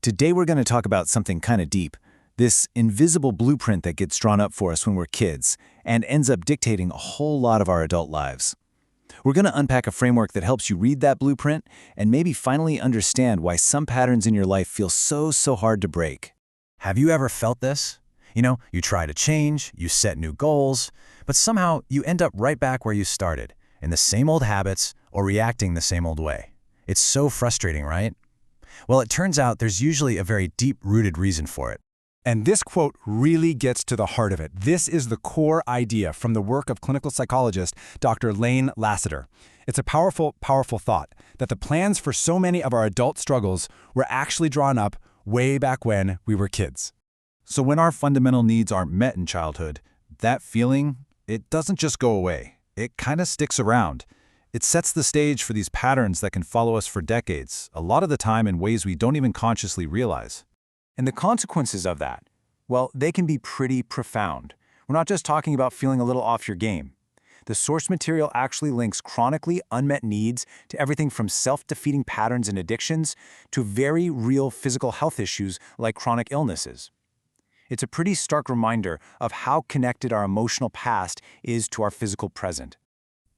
Today we're going to talk about something kind of deep, this invisible blueprint that gets drawn up for us when we're kids and ends up dictating a whole lot of our adult lives. We're going to unpack a framework that helps you read that blueprint and maybe finally understand why some patterns in your life feel so hard to break. Have you ever felt this? You try to change, you set new goals, but somehow you end up right back where you started, in the same old habits or reacting the same old way. It's so frustrating, right? Well, it turns out there's usually a very deep-rooted reason for it. And this quote really gets to the heart of it. This is the core idea from the work of clinical psychologist Dr. Lane Lasater. It's a powerful thought that the plans for so many of our adult struggles were actually drawn up way back when we were kids. So when our fundamental needs aren't met in childhood, that feeling, it doesn't just go away. It kind of sticks around. It sets the stage for these patterns that can follow us for decades, a lot of the time in ways we don't even consciously realize. And the consequences of that, well, they can be pretty profound. We're not just talking about feeling a little off your game. The source material actually links chronically unmet needs to everything from self-defeating patterns and addictions to very real physical health issues like chronic illnesses. It's a pretty stark reminder of how connected our emotional past is to our physical present.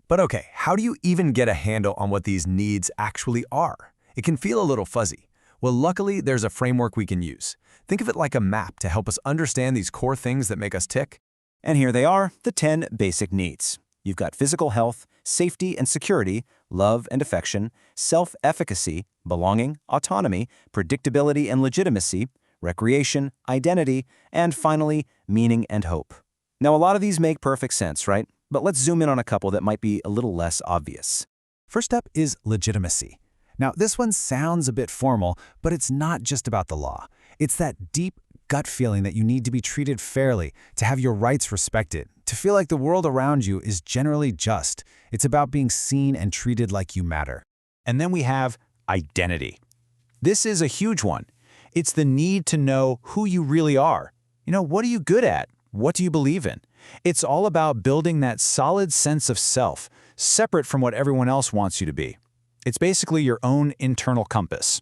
But okay, how do you even get a handle on what these needs actually are? It can feel a little fuzzy. Well, luckily, there's a framework we can use. Think of it like a map to help us understand these core things that make us tick. And here they are, the 10 basic needs. You've got physical health, safety and security, love and affection, self-efficacy, belonging, autonomy, predictability and legitimacy, recreation, identity, and finally, meaning and hope. Now, a lot of these make perfect sense, right? But let's zoom in on a couple that might be a little less obvious. First up is legitimacy. Now, this one sounds a bit formal, but it's not just about the law. It's that deep gut feeling that you need to be treated fairly, to have your rights respected, to feel like the world around you is generally just. It's about being seen and treated like you matter. And then we have identity. This is a huge one. It's the need to know who you really are. What are you good at? What do you believe in? It's all about building that solid sense of self, separate from what everyone else wants you to be. It's basically your own internal compass.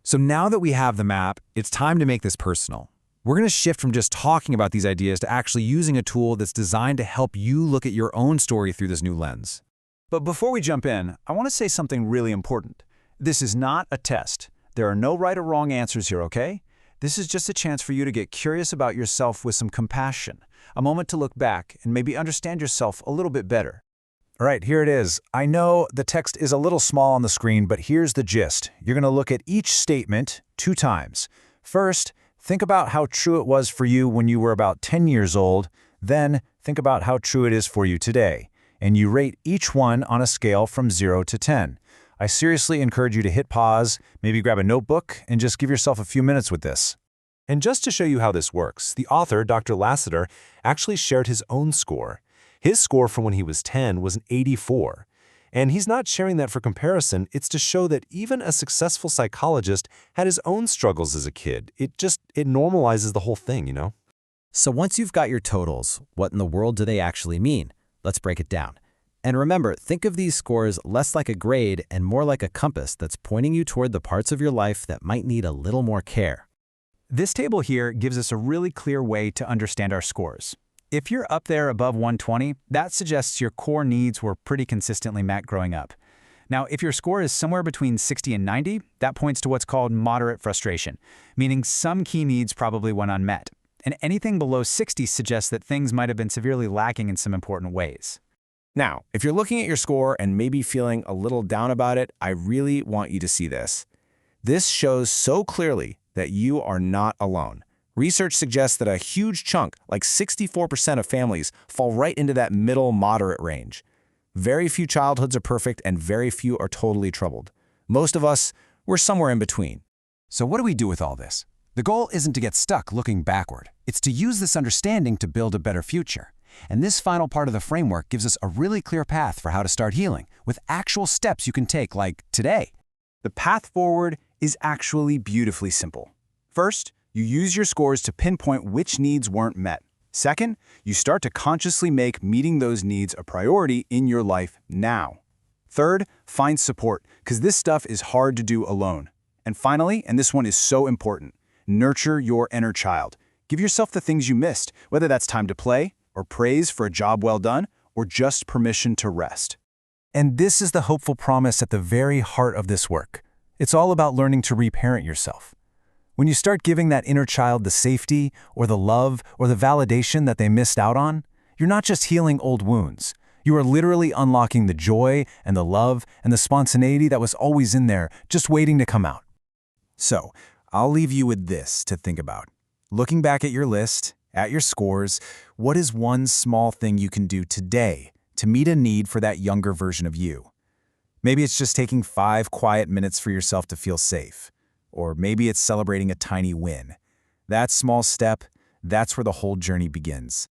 So now that we have the map, it's time to make this personal. We're going to shift from just talking about these ideas to actually using a tool that's designed to help you look at your own story through this new lens. But before we jump in, I want to say something really important. This is not a test. There are no right or wrong answers here, okay? This is just a chance for you to get curious about yourself with some compassion, a moment to look back and maybe understand yourself a little bit better. All right, here it is. I know the text is a little small on the screen, but here's the gist. You're going to look at each statement 2 times. First, think about how true it was for you when you were about 10 years old. Then, think about how true it is for you today. And you rate each one on a scale from 0 to 10. I seriously encourage you to hit pause, maybe grab a notebook, and just give yourself a few minutes with this. And just to show you how this works, the author, Dr. Lasater, actually shared his own score. His score from when he was 10 was an 84. And he's not sharing that for comparison, it's to show that even a successful psychologist had his own struggles as a kid. It normalizes the whole thing, So once you've got your totals, what in the world do they actually mean? Let's break it down. And remember, think of these scores less like a grade and more like a compass that's pointing you toward the parts of your life that might need a little more care. This table here gives us a really clear way to understand our scores. If you're up there above 120, that suggests your core needs were pretty consistently met growing up. Now, if your score is somewhere between 60 and 90, that points to what's called moderate frustration, meaning some key needs probably went unmet. And anything below 60 suggests that things might have been severely lacking in some important ways. Now, if you're looking at your score and maybe feeling a little down about it, I really want you to see this. This shows so clearly that you are not alone. Research suggests that a huge chunk, like 64% of families, fall right into that middle moderate range. Very few childhoods are perfect and very few are totally troubled. Most of us, we're somewhere in between. So what do we do with all this? The goal isn't to get stuck looking backward. It's to use this understanding to build a better future. And this final part of the framework gives us a really clear path for how to start healing, with actual steps you can take, like today. The path forward is actually beautifully simple. First, you use your scores to pinpoint which needs weren't met. Second, you start to consciously make meeting those needs a priority in your life now. Third, find support, because this stuff is hard to do alone. And finally, and this one is so important, nurture your inner child. Give yourself the things you missed, whether that's time to play, or praise for a job well done, or just permission to rest. And this is the hopeful promise at the very heart of this work. It's all about learning to reparent yourself. When you start giving that inner child the safety, or the love, or the validation that they missed out on, you're not just healing old wounds. You are literally unlocking the joy and the love and the spontaneity that was always in there, just waiting to come out. So, I'll leave you with this to think about. Looking back at your list, at your scores, what is one small thing you can do today to meet a need for that younger version of you? Maybe it's just taking 5 quiet minutes for yourself to feel safe. Or maybe it's celebrating a tiny win. That small step, that's where the whole journey begins.